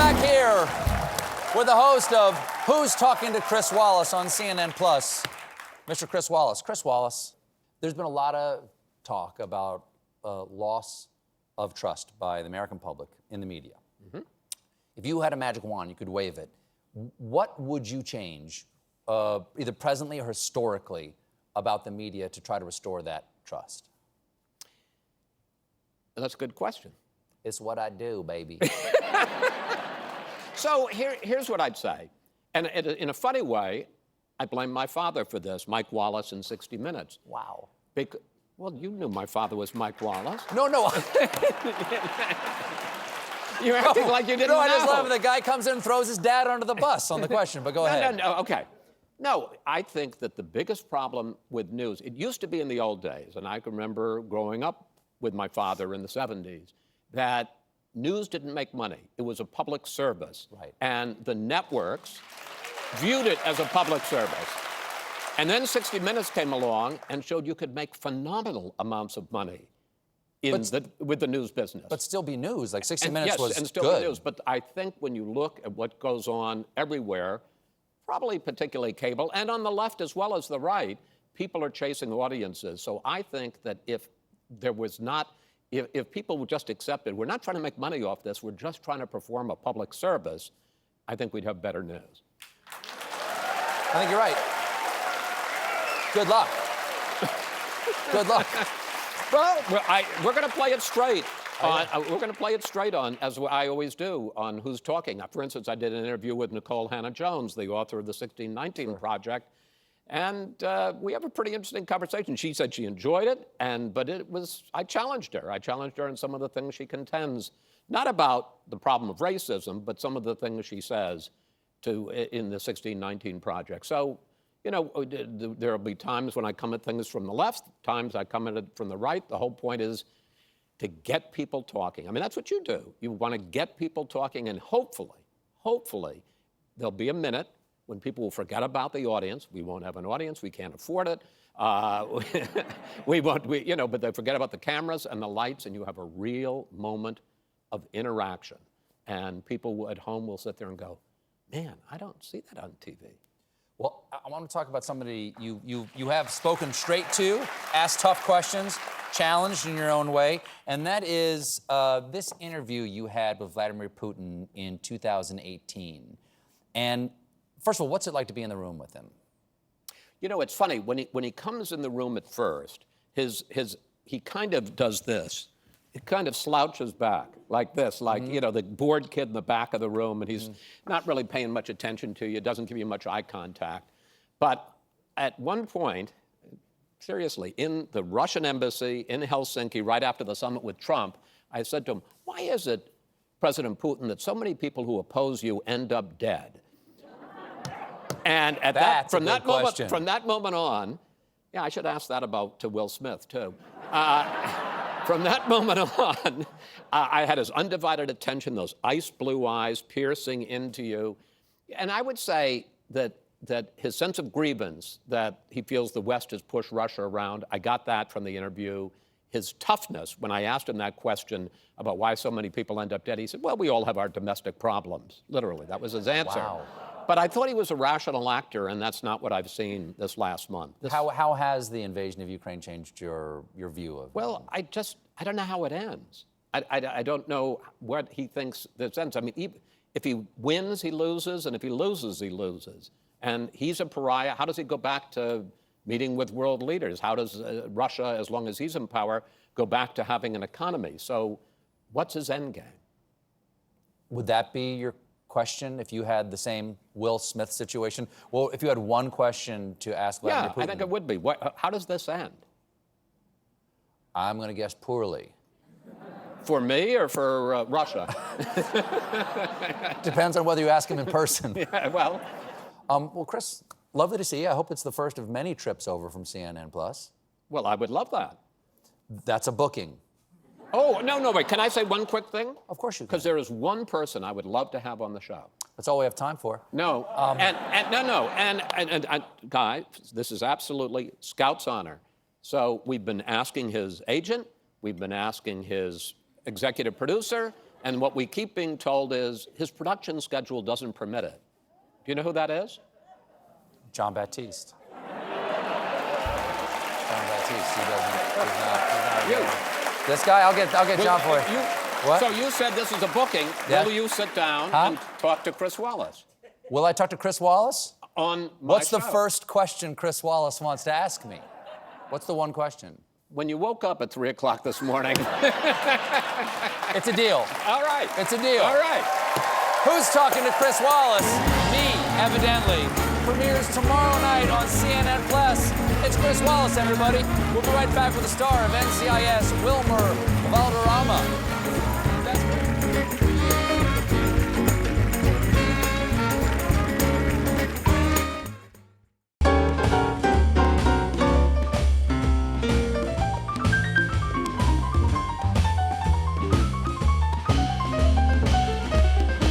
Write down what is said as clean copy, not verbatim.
back here with the host of Who's Talking to Chris Wallace on CNN+, Mr. Chris Wallace. Chris Wallace, there's been a lot of talk about loss of trust by the American public in the media. Mm-hmm. If you had a magic wand, you could wave it. What would you change, either presently or historically, about the media to try to restore that trust? That's a good question. It's what I do, baby. So here's what I'd say. And in a funny way, I blame my father for this, Mike Wallace in 60 Minutes. Wow. Well, you knew my father was Mike Wallace. No. You're acting like you didn't know. No, I just love the guy comes in and throws his dad under the bus on the question, but go ahead. No, okay. No, I think that the biggest problem with news, it used to be in the old days, and I can remember growing up with my father in the 70s, that news didn't make money. It was a public service. Right. And the networks viewed it as a public service. And then 60 Minutes came along and showed you could make phenomenal amounts of money with the news business. But still be news, like 60 Minutes was and still good. Be news. But I think when you look at what goes on everywhere, probably particularly cable, and on the left as well as the right, people are chasing audiences. So I think that if there was not, if people would just accept it, we're not trying to make money off this, we're just trying to perform a public service, I think we'd have better news. I think you're right. Good luck. Good luck. Well, we're going to play it straight. We're going to play it straight on, as I always do, on Who's Talking. For instance, I did an interview with Nicole Hannah-Jones, the author of the 1619 Project, and we have a pretty interesting conversation. She said she enjoyed it, but I challenged her. I challenged her on some of the things she contends, not about the problem of racism, but some of the things she says in the 1619 Project. So, you know, there will be times when I come at things from the left, times I come at it from the right. The whole point is to get people talking. I mean, that's what you do. You want to get people talking, and hopefully, there'll be a minute when people will forget about the audience. We won't have an audience. We can't afford it. But they forget about the cameras and the lights, and you have a real moment of interaction. And people at home will sit there and go, man, I don't see that on TV. Well, I want to talk about somebody you have spoken straight to, asked tough questions, challenged in your own way, and that is this interview you had with Vladimir Putin in 2018. And first of all, what's it like to be in the room with him? You know, it's funny, when he comes in the room at first, he kind of does this. He kind of slouches back like this, like, you know, the bored kid in the back of the room, and he's not really paying much attention to you, doesn't give you much eye contact. But at one point, seriously, in the Russian embassy in Helsinki, right after the summit with Trump, I said to him, why is it, President Putin, that so many people who oppose you end up dead? And from that moment on, yeah, I should ask that to Will Smith, too. From that moment on, I had his undivided attention, those ice blue eyes piercing into you. And I would say that his sense of grievance, that he feels the West has pushed Russia around, I got that from the interview. His toughness, when I asked him that question about why so many people end up dead, he said, well, we all have our domestic problems. Literally, that was his answer. Wow. But I thought he was a rational actor, and that's not what I've seen this last month. How has the invasion of Ukraine changed your view of him? Well, I don't know how it ends. I don't know what he thinks this ends. I mean, if he wins, he loses, and if he loses, he loses. And he's a pariah. How does he go back to meeting with world leaders? How does Russia, as long as he's in power, go back to having an economy? So what's his end game? Would that be your question if you had the same Will Smith situation? Well, if you had one question to ask Vladimir Putin. I think it would be. How does this end? I'm going to guess poorly. For me or for Russia? Depends on whether you ask him in person. Yeah, well. Well, Chris, lovely to see you. I hope it's the first of many trips over from CNN+. Well, I would love that. That's a booking. Oh, no, wait. Can I say one quick thing? Of course you can. Because there is one person I would love to have on the show. That's all we have time for. No, Guy, this is absolutely Scout's honor. So we've been asking his agent, we've been asking his executive producer, And what we keep being told is his production schedule doesn't permit it. Do you know who that is? John Baptiste. John Baptiste. He's not You. This guy, I'll get John for you. What? So you said this is a booking. Yeah. Will you sit down and talk to Chris Wallace? Will I talk to Chris Wallace? On my What's the show. first question Chris Wallace wants to ask me? What's the one question? When you woke up at 3 o'clock this morning. It's a deal. All right. It's a deal. All right. Who's talking to Chris Wallace? Me, evidently. Premieres tomorrow night on CNN+. It's Chris Wallace, everybody. We'll be right back with the star of NCIS, Wilmer Valderrama.